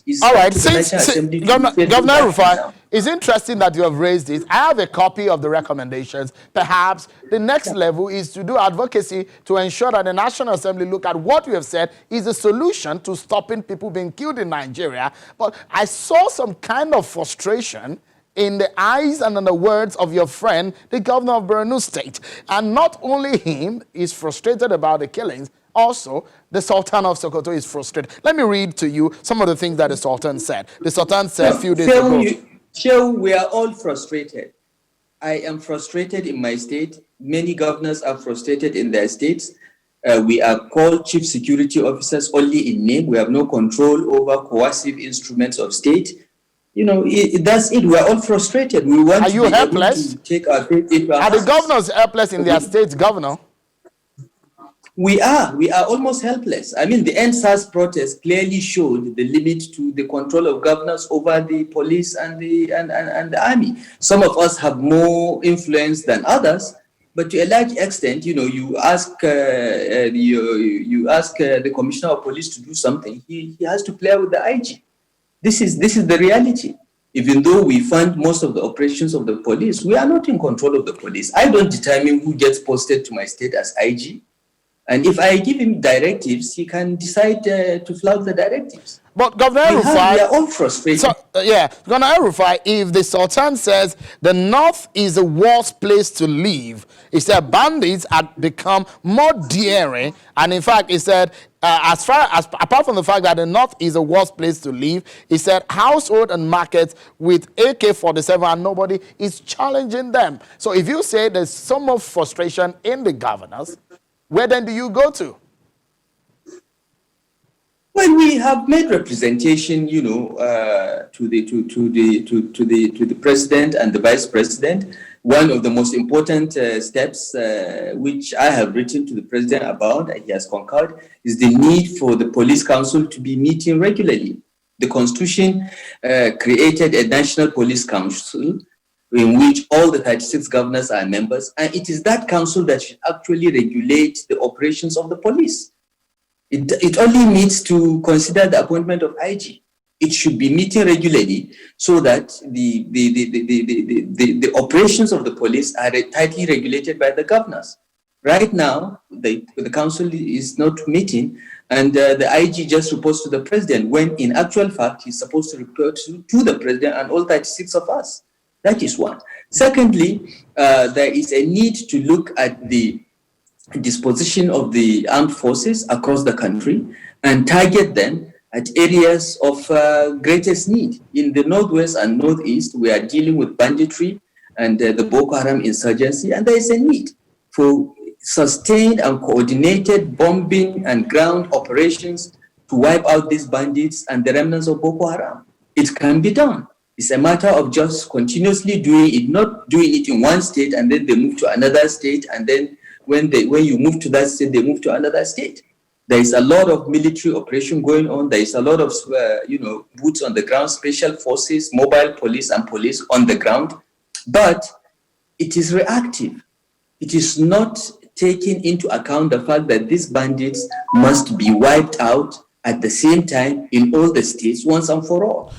It's all up right. to the National Assembly to Governor El-Rufai, it's interesting that you have raised it. I have a copy of the recommendations. Perhaps the next level is to do advocacy to ensure that the National Assembly look at what we have said is a solution to stopping people being killed in Nigeria. But I saw some kind of frustration in the eyes and in the words of your friend, the governor of Borno State. And not only him is frustrated about the killings, also the Sultan of Sokoto is frustrated. Let me read to you some of the things that the Sultan said. The Sultan said a few days ago. We are all frustrated. I am frustrated in my state. Many governors are frustrated in their states. We are called chief security officers only in name. We have no control over coercive instruments of state. You know, that's it. We're all frustrated. We want to be helpless? Able to take our fate into our hands. Are the governors helpless in their states, Governor? We are almost helpless. I mean, the NSAS protest clearly showed the limit to the control of governors over the police and the army. Some of us have more influence than others, but to a large extent, you know, you ask the commissioner of police to do something, he has to play with the IG. This is the reality. Even though we fund most of the operations of the police, we are not in control of the police. I don't determine who gets posted to my state as IG. And if I give him directives, he can decide to flout the directives. But Governor El-Rufai, we are all frustrated. So, Governor El-Rufai, if the Sultan says the North is the worst place to live, he said bandits had become more daring, and in fact, he said, apart from the fact that the North is the worst place to live, he said household and markets with AK-47 and nobody is challenging them. So if you say there's so much frustration in the governors, where then do you go to? Well, we have made representation, you know, to the president and the vice president. One of the most important steps, which I have written to the president about, and he has concurred, is the need for the police council to be meeting regularly. The Constitution created a national police council in which all the 36 governors are members, and it is that council that should actually regulate the operations of the police. It only needs to consider the appointment of IG. It should be meeting regularly so that the operations of the police are tightly regulated by the governors. Right now, the council is not meeting, and the IG just reports to the president, when in actual fact, he's supposed to report to the president and all 36 of us. That is one. Secondly, there is a need to look at the disposition of the armed forces across the country and target them at areas of greatest need. In the Northwest and Northeast, we are dealing with banditry and the Boko Haram insurgency, and there is a need for sustained and coordinated bombing and ground operations to wipe out these bandits and the remnants of Boko Haram. It can be done. It's a matter of just continuously doing it, not doing it in one state and then they move to another state, and then when you move to that state, they move to another state. There is a lot of military operation going on. There is a lot of boots on the ground, special forces, mobile police and police on the ground, but it is reactive. It is not taking into account the fact that these bandits must be wiped out at the same time in all the states once and for all.